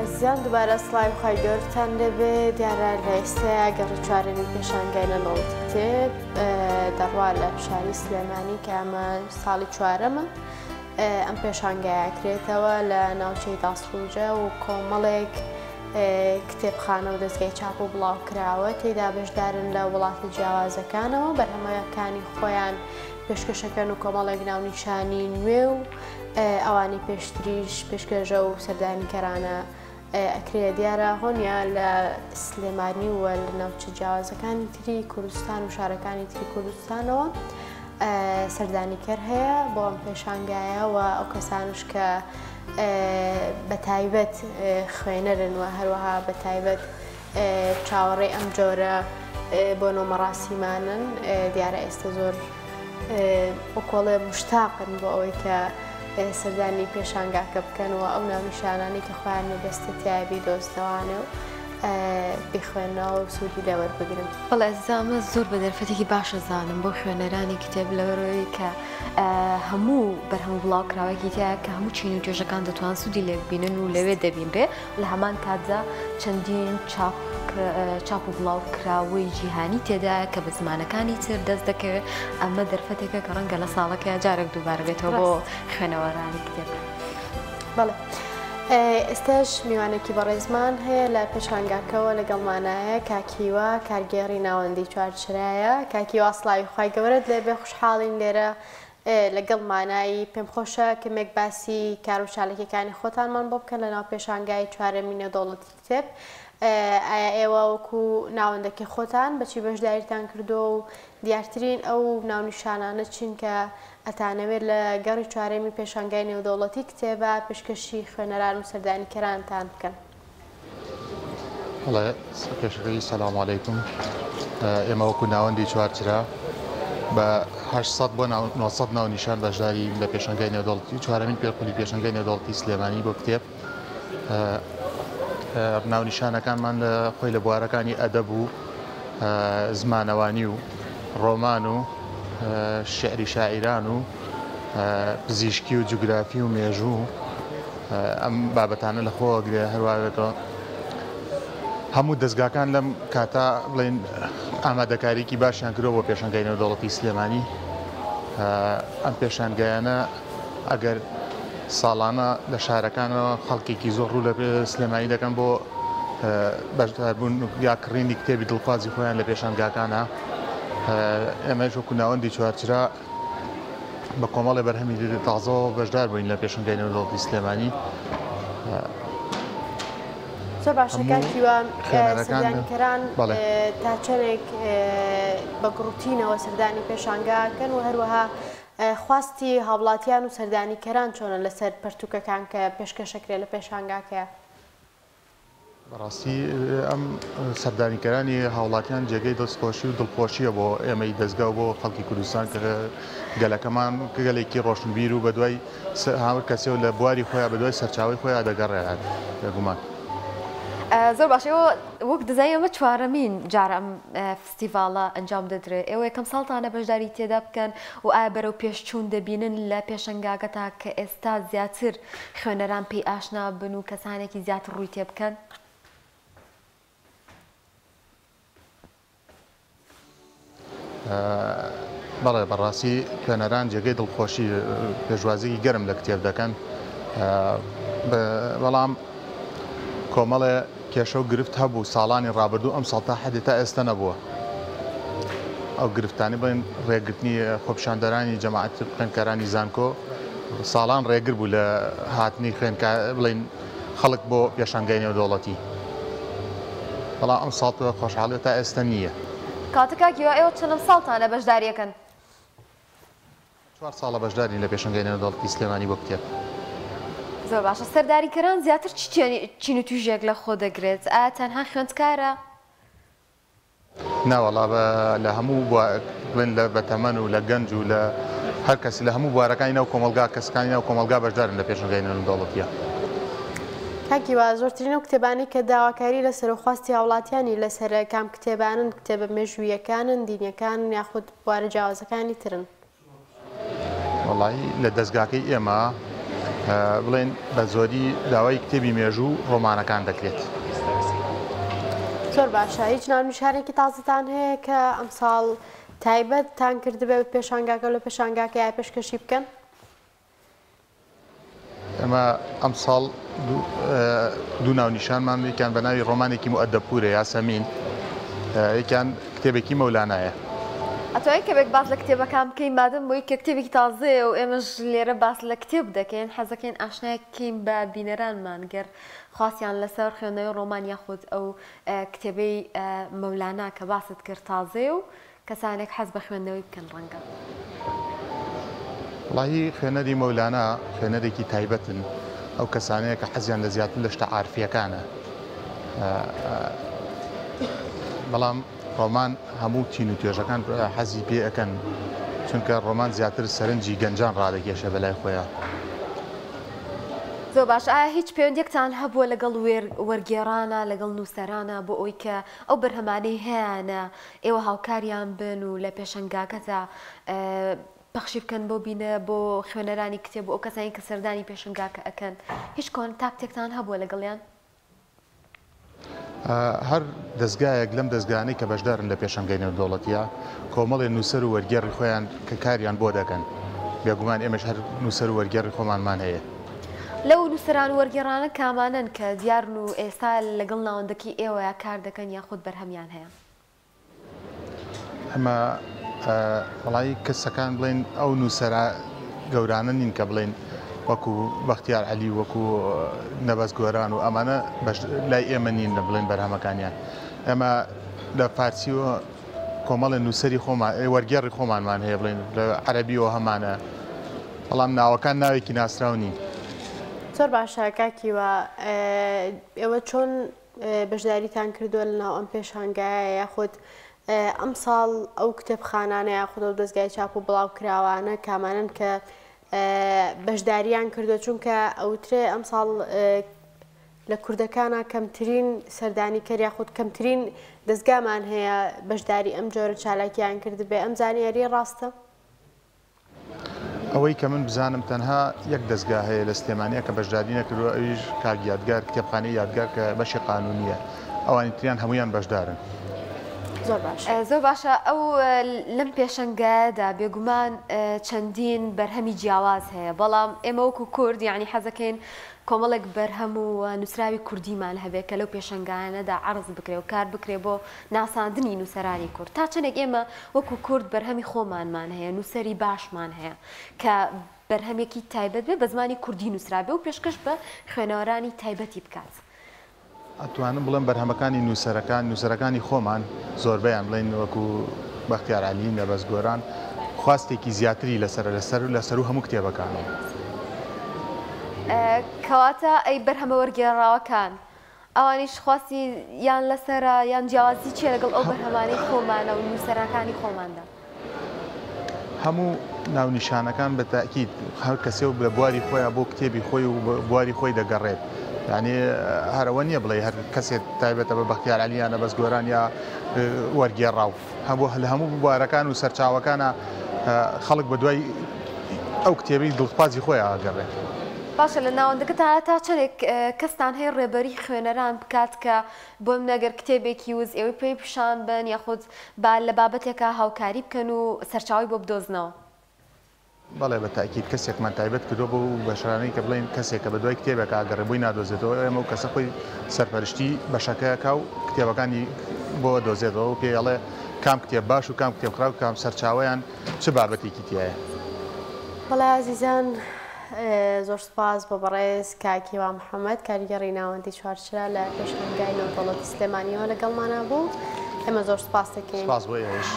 زیان دوباره سلای خواهی گەورتان لێبێ دیارە لە ئێستایا گەڕوچارێنی پێشانگای نەنەوەتی کتێب دەڕوا لە شاری سلێمانی کە ئەمە ساڵی چوارەمە. ئەم پێشانگایە کرێتەوە لە ناوچەی داسڵوجە و کۆمەڵێک کتێبخانە و دەستگای چاپ و بڵاوکراوە تێیدا بەشدارن لە وڵاتە جیاوازەکانەوە بەرهەمەکانی خۆیان پێشکەشەکەن و کۆمەڵێک ناونیشانی نوێ و ئەوانی پێشتریش پێشکەشە و سەردانیکەرانە ئەکرێ. دیارە هۆنیا لە سلێمانی وە لە ناوچە جیاوازەکانی تری کوردستان و شارەکانی تری کوردستانەوە سەردانیکەر هەیە بۆ ئەم پێشانگایە و ئەو کەسانش کە بەتایبەت خوێنەرن و هەروەها بەتایبەت چاوەڕێی ئەم جۆرە بۆ نۆمەڕاستیمانن دیارە ئێستا زۆر وەکۆڵێ مشتاقن بۆ ئەوەی کە سەردانی پێشانگاکە بکەن و ئەو ناونیشانانی کە خۆیان مەبەستەتیابی دۆستەوانە و بخوێنەوە و سوودی لەوەربگرن. بەڵێ ئەزامە زۆر بە دەرفەتێکی باشە زانم بۆ خوێنەرانی کتێب لەوەرەوەی کە هەموو بەرهەموو بڵاوکراوەکی تایە کە هەموو چین و توێژەکان دەتوان سوودی لێ ببینن و لەوێ دەبینرێ لە هەمان کاتدا چەندین چاپ و بڵاوکراوەی جیهانی تێدایە کە بە زمانەکانی تر دەست دەکەوێت. ئەمە دەرفەتێکە کە ڕەنگە لە ساڵەکە جارێک دووبارە بێتەوە بۆ خوێنەوەرانی کتێب. بەڵێ ئێستاش میوانێکی بەڕێزمان هەیە لە پێشانگاکەوە لەگەڵمانایە کاکیوە کارگێڕی ناوەندی چوارچرایە. کاکیوە سڵاوی خوای گەورەت لێبێ خوشحاڵین لێرە لەگەڵ مانایی. پێم خۆشە کەمێک باسی کار و چالێکەکانی خۆتانمان بۆ بکەن لە ناو پێشانگای چوارەمی نێودەوڵەتی کتێب. ئایا ئێوە وەکو ناوەندەکی خۆتان بەچی بەشداریتان کردو و دیارترین ئەو ناونیشانانە چین کە ئەتانەوێت لە گەڕی چوارەمی پێشانگای نێودەوڵەتی کتێبە پێشکەشی خوێنەران و سەردانیکەرانتان بکەن؟ بەڵێ پێشەکەی سەلام عەلەیکوم. ئێمە وەکو ناوەندی چوارچرا بە 800 بۆ 900 ناونیشان بەشداری لە پێشانگای نێودەوڵەتی چوارەمین پێڵقولی پێشانگای نێودەوڵەتی سلێمانی بۆ کتێب. ناونیشانەکانمان خۆی لە بوارەکانی ئەدەب و زمانەوانی و ڕۆمان و شعری شاعیران و پزیشکی و جوگرافی و مێژوو ئەم بابەتانە لە خۆگرێ. هەروەها هەموو دەستگاکان لەم کاتا بڵێن ئامادەکاریکی باشیان کردەوە بۆ پێشانگای نێودەوڵەتی سلێمانی. ئەم پێشانگایانە ئەگەر ساڵانە لە شارەکانەوە خەڵکێکی زۆر ڕوو لە سلێمانی دەکەن بۆ بەشداربوون یا کڕینی کتێبی دڵخوازی خۆیان لە پێشانگاکانە. ئێمەش وەکو ناوەندی چوارچرا بە کۆمەڵی بەرهەمی تازەوە بەشدار بووین لە پێشانگای نێودەوڵەتی سلێمانی. زۆر باشە کاکیوە سەردانیکەران تا چەندێک بە گروتینەوە سەردانی پێشانگاکەن و هەروەها خواستی هاوڵاتیان و سەردانیکەران چۆنە لەسەر پەرتووکەکان کە پێشکەشەکرێ لە پێشانگاکەیە؟ بەڕاستی ئەم سەردانیکەرانی هاوڵاتیان جێگەی دەستخۆشی و دڵخۆشیە بۆ ئێمەی دەستگا بۆ خەڵکی کوردستان کە گەلەکەمان گەلێکی ڕۆشنبیر و بەدوای هاور کەسێ و لە بواری خۆیان بەدوای سەرچاوی خۆیان دەگەڕێت لەگومان. زۆر باشەوە وەک دەزای ئەمە چوارەمین جارە ئەم فستیڤاڵە ئەنجام دەدرێت. ئێوە یەکەم ساڵتانە بەشداری تێدا بکەن و ئایا بەرەو پێشچوون دەبینن لە پێشەنگاکە تا کە ئێستا زیاتر خوێنەران پێی ئاشنا بن و کەسانێکی زیاتر ڕووی تێ بکەن؟ بەڵێ بەڕاستی خوێنەران جێگەی دڵخۆشی پێشوازیی گەرم لە کتێب دەکەن. بەڵام کۆمەڵێ کێشە و گرفت هەبوو ساڵانی ڕابردوو ئەم ساڵ تا حەدی تا ئێستا نەبووە. ئەو گرفتانی بڵێن ڕێگرتنی خۆپیشاندەرانی جەماعەتی خوێندکارانی زانکۆ ساڵان ڕێگر بوو لە هاتنی بڵێن خەڵک بۆ پێشانگای نێودەوڵەتی. بەڵام ئەم ساڵ خۆشحاڵی تا ئێستا نییە. کاتەکاکیوە ئێوە چەندەم ساڵتانە بەشداریەکەن؟ 4 ساڵە بەشداری لە پێشانگای نێودەوڵەتی سلێمانی بۆ کتێب. زۆر باشە. سەرداریکەران زیاتر چین و توێژێک لە خۆ دەگرێت؟ ئایا تەنها خوێندکارە؟ ناوەڵا لە هەموو بڵێن لە بەتەمەن و لە گەنج و لە هەر کەسی لە هەموو بوارەکانی ناو کۆمەلگا کەسەکانی ناو کۆمەلگا بەشدارن لە پێشانگای نێودەوڵەتیە. کاکیوە زۆرترین ئەو کتێبانی کە داواکاری لەسەر خواستی هاوڵاتیانی لەسەر کام کتێبانن کتێبە مێژوویەکانن دینیەکان یاخود بوارە جیاوازەکانی ترن؟ وەڵی لە دەستگاکەی ئێمە بڵێن بە زۆری داوای کتێبی مێژوو ڕۆمانەکان دەکرێت. زۆر باشە. هیچ ناونیشانێکی تازەتان هەیە کە ئەمساڵ تایبەتتان کردبێت پێشانگاکە لە پێشانگاکە یا پێشکەشی بکەن؟ ئەمە ئەمساڵ دوو ناونیشانمان یەکیان بە ناوی ڕۆمانێکی مؤەدەبپورە یاسەمین، یەکیان کتێبێکی مەولانایە. ئەتوانین کەمێک باس لە کتێبەکان بکەین مادەم بۆی کە کتێبێکی تازەیە و ئێمەش لێرە باس لە کتێب دەکەین، حەزەکەین ئاشنایەکەین بە بینەرانمان گەر خواستیان لەسەر خوێندنەوەی ڕۆمان یاخود ئەو کتێبەی مەولانا کە باست کرد تازەیە و کەسانێک حەز بە خوێندنەوەی بکەن ڕەنگە. وڵاهی خوێنەری مەولانا خوێنەرێکی تایبەتن، ئەو کەسانەیە کە حەزیان لە زیاتر لە شتە عارفیەکانە، بەڵام ڕۆمان هەموو تین و توێژەکان حەزی پێ ئەەکەن، چونکە ڕۆمان زیاتر سەرنجی گەنجان ڕادەکێشە بەلای خۆیان. زۆر باش. ئایا هیچ پەیوەندیەکتان هەبووە لەگەڵ وەرگێڕانە لەگەڵ نووسەرانە بۆ ئەوی کە ئەو بەرهەمانەی هەیەە ئێوە هاوکاریان بن و لە پێشەنگاکەدا پەخشی بکەن بۆ بینە بۆ خوێنەرانی کتێب و ئەو کەسانی کە سەردانی پێشنگاکە ئەەکەن، هیچ کۆنتاکتێکتان هەبووە لەگەڵیان؟ هەر دەستگایەک لەم دەستگانەی کە بەشدارن لە پێشەنگای نێودەوڵەتیە کۆمەڵێ نووسەر و وەرگێڕی خۆیان کە کاریان بۆ دەکەن، بێگومان ئێمەش هەر نووسەر و وەرگێڕی خۆمانمان هەیە. لەو نووسەران و وەرگێڕانە کامانن کە دیارن و ئێستا لەگەڵ ناوەندەکی ئێوەیە کار دەکەن یاخود بەرهەمیان هەیە؟ ئەمە وڵایی کەسەکان بڵێن ئەو نووسەرە گەورانە نین کە بڵێن وەکو بەختیار عەلی وەکو نەبەس گۆران و ئەمانە لای ئێمە نین لە بڵێن بەرهەمەکانیان. ئێمە لە فارسیەوە کۆمەڵی نووسەری خۆمان وەرگێڕی خۆمانمان هەیە، بڵێن لە عەرەبیەوە هەمانە، بەڵام ناوەکان ناوێکی ناسراو نین. زۆر باشە کاکیوە. ئێوە چۆن بەشداریتان کردووە لەناو ئەم پێشانگایە یاخود ئەم ساڵ ئەو کتێبخانانە یاخود ئەو دەستگای چاپ و بڵاو کراوانە کامانن کە بەشداریان کردو، چونکە ئەوترێ ئەم ساڵ لە کوردەکانە کەمترین سەردانیکەر یاخود کەمترین دەستگامان هەیە بەشداری ئەم جۆرە چالاکیان کرد بێ. ئەم زانیاری ڕاستە؟ ئەوەی کە من بزانم تەنها یەک دەستگا هەیە لە سلێمانیە کە بەشداری نەکردووە، ئەویش کاک یادگار کتێبخانەی یادگار کە بەشی قانونیە، ئەوانی تریان هەمویان بەشدارن. زۆر باشە. ئەو لەم پێشەنگەدا بێگومان چەندین بەرهەمی جیاواز هەیە، بەڵام ئێمە وەکو کورد یعنی حەزەکەین کۆمەڵێک بەرهەم و نووسراوی کوردیمان هەبێت کە لەو پێشەنگانەدا عەرز بکرێ و کار بکرێ بۆ ناساندنی نووسەرانی کورد. تا چەندێک ئێمە وەکو کورد بەرهەمی خۆمانمان هەیە، نووسەری باشمان هەیە کە بەرهەمێکی تایبەت بێ بە زمانی کوردی نووسرابێ و پێشکەش بە خوێنەوەرانی تایبەتی بکات. ئەتوانم بڵێم بەرهەمەکانی نووسەرەکانی خۆمان زۆربەیان بڵێن وەکو بەختیار عەلی، نەبەس گۆران خواستێکی زیاتری لەسەر و هەموو کتێبەکانەوە. کەواتە ئەی بەرهەمە وەرگێڕاوەکان ئەوانیش خواستی یان لەسەرە یان جیاوازی چیە لەگەڵ ئەو بەرهەمانەی خۆمانە و نووسەرەکانی خۆماندا؟ هەموو ناونیشانەکان بە تاکید هەر کەسێ و بە بواری خۆیان بۆ کتێبی خۆی و بواری خۆی دەگەڕێت. یعنی هەرەوە نییە بڵێ هەر کەسێک تایبەتە بە بەختیار عەلی یان نەبەس گۆران یا وەرگێڕاو، لە هەموو بوارەکان و سەرچاوەکانە خەڵک بە دوای ئەو کتێبی دڵخوازی خۆی ئاگەڕێت. باشە لە ناوەندەکە تا چەندێک کەستان هەیە ڕێبەری خوێنەران بکات کە بۆم نەگەر کتێبێکی وز ئێوەی پێی پیشان بن یاخود با لە بابەتێکە هاوکاری بکەن و سەرچاوی بۆ بدۆزنەوە؟ بەڵێ بە تاکید کەسێکمان تایبەت کردو بۆ بەشارانەی کە بڵێن کەسێک کە بە دوای کتێبێک ئاگەڕێ بۆی نادۆزێتەوە، ئێمە و کەسە خۆی سەرپەرشتی بەشەکەیەکە و کتێبەکانی بۆ دۆزێتەوە و پێڵێ کام کتێب باش و کام کتێب خراپ کام سەرچاوەیان چ بابەتێکی تایە. بەڵێ عەزیزان، زۆر سپاس بۆ بەڕێز کاکیوە محەممەد کاریگەڕی ناوەندی چوارچرا لە پێشنگای نێودەوڵەتی سلێمانیەوە لەگەڵمانە بوو. ئێمە زۆر سپاس دەکەین. سپاس بۆ ئێوەش.